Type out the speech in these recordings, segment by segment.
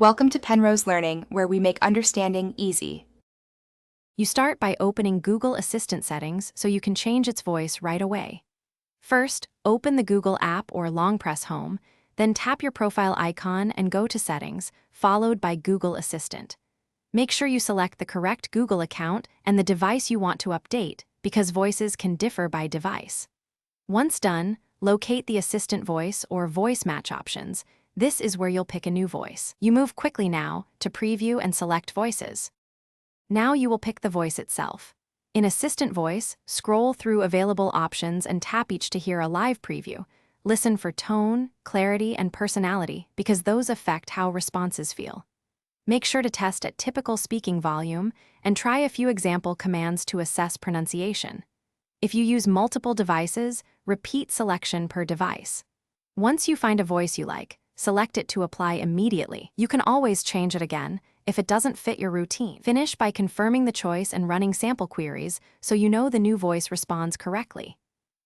Welcome to Penrose Learning, where we make understanding easy. You start by opening Google Assistant settings so you can change its voice right away. First, open the Google app or long press Home, then tap your profile icon and go to Settings, followed by Google Assistant. Make sure you select the correct Google account and the device you want to update, because voices can differ by device. Once done, locate the Assistant Voice or Voice Match options. This is where you'll pick a new voice. You move quickly now to preview and select voices. Now you will pick the voice itself. In Assistant Voice, scroll through available options and tap each to hear a live preview. Listen for tone, clarity, and personality, because those affect how responses feel. Make sure to test at typical speaking volume and try a few example commands to assess pronunciation. If you use multiple devices, repeat selection per device. Once you find a voice you like, select it to apply immediately. You can always change it again if it doesn't fit your routine. Finish by confirming the choice and running sample queries so you know the new voice responds correctly.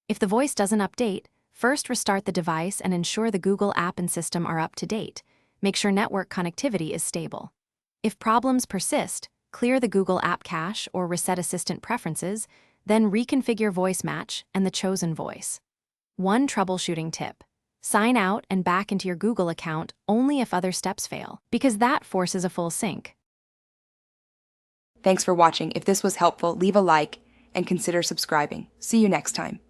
If the voice doesn't update, first restart the device and ensure the Google app and system are up to date. Make sure network connectivity is stable. If problems persist, clear the Google app cache or reset assistant preferences, then reconfigure voice match and the chosen voice. One troubleshooting tip: sign out and back into your Google account only if other steps fail, because that forces a full sync. Thanks for watching. If this was helpful, leave a like and consider subscribing. See you next time.